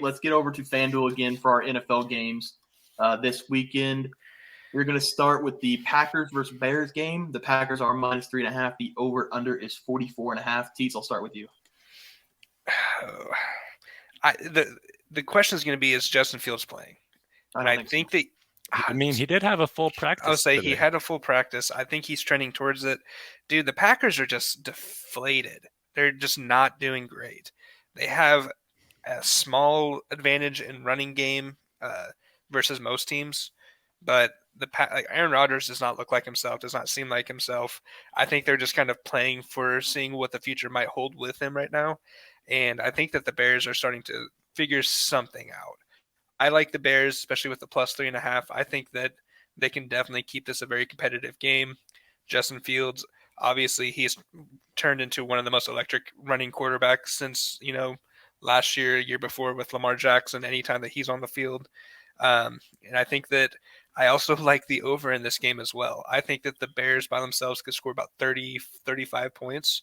let's get over to FanDuel again for our NFL games this weekend. We're going to start with the Packers versus Bears game. The Packers are -3.5. The over-under is 44.5. Teats, I'll start with you. The question is going to be, is Justin Fields playing? I think that. I mean, he did have a full practice. I would say today. he had a full practice. I think he's trending towards it. Dude, the Packers are just deflated. They're just not doing great. They have a small advantage in running game versus most teams, but Aaron Rodgers does not look like himself, does not seem like himself. I think they're just kind of playing for seeing what the future might hold with him right now, and I think that the Bears are starting to figure something out. I like the Bears, especially with the +3.5. I think that they can definitely keep this a very competitive game. Justin Fields, obviously, he's turned into one of the most electric running quarterbacks since, last year before with Lamar Jackson, anytime that he's on the field. And I think that I also like the over in this game as well. I think that the Bears by themselves could score about 30, 35 points.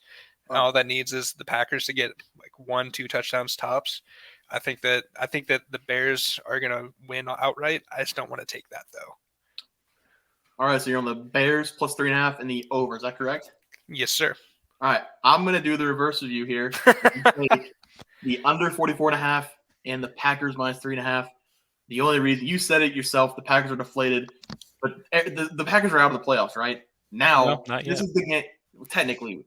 And all that needs is the Packers to get like 1-2 touchdowns tops. I think that the Bears are going to win outright. I just don't want to take that, though. All right, so you're on the Bears +3.5 and the over. Is that correct? Yes, sir. All right, I'm going to do the reverse of you here. Take the under 44.5 and the Packers -3.5. The only reason you said it yourself, the Packers are deflated, but the Packers are out of the playoffs, right? Now, this is the game, technically.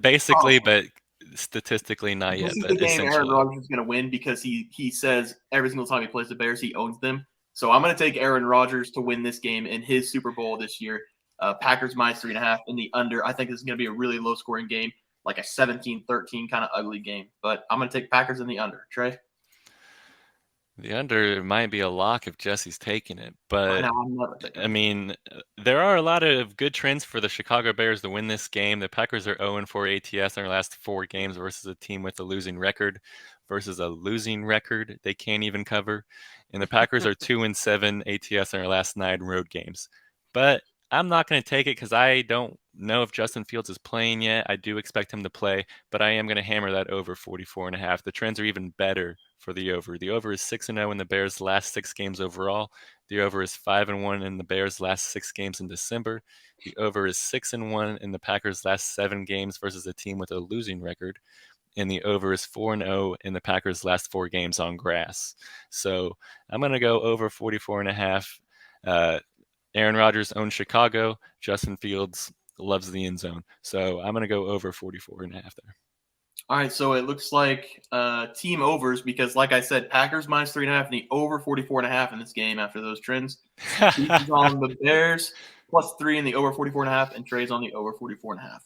Basically, but statistically not yet. This is the game Aaron Rodgers is going to win because he says every single time he plays the Bears, he owns them. So I'm going to take Aaron Rodgers to win this game in his Super Bowl this year. Packers -3.5 in the under. I think this is going to be a really low-scoring game, like a 17-13 kind of ugly game. But I'm going to take Packers in the under. Trey? The under might be a lock if Jesse's taking it, but I mean, there are a lot of good trends for the Chicago Bears to win this game. The Packers are 0-4 ATS in their last 4 games versus a team with a losing record they can't even cover. And the Packers are 2-7 ATS in their last 9 road games. But I'm not going to take it because I don't know if Justin Fields is playing yet. I do expect him to play, but I am going to hammer that over 44.5. The trends are even better for the over. The over is 6-0 in the Bears' last 6 games overall. The over is 5-1 in the Bears' last 6 games in December. The over is 6-1 in the Packers' last 7 games versus a team with a losing record. And the over is 4-0 in the Packers' last 4 games on grass. So I'm going to go over 44.5. Aaron Rodgers owns Chicago. Justin Fields loves the end zone. So I'm going to go over 44.5 there. All right, so it looks like team overs because, like I said, Packers -3.5 and the over 44.5 in this game after those trends. He's on the Bears +3 and the over 44.5, and Trey's on the over 44.5.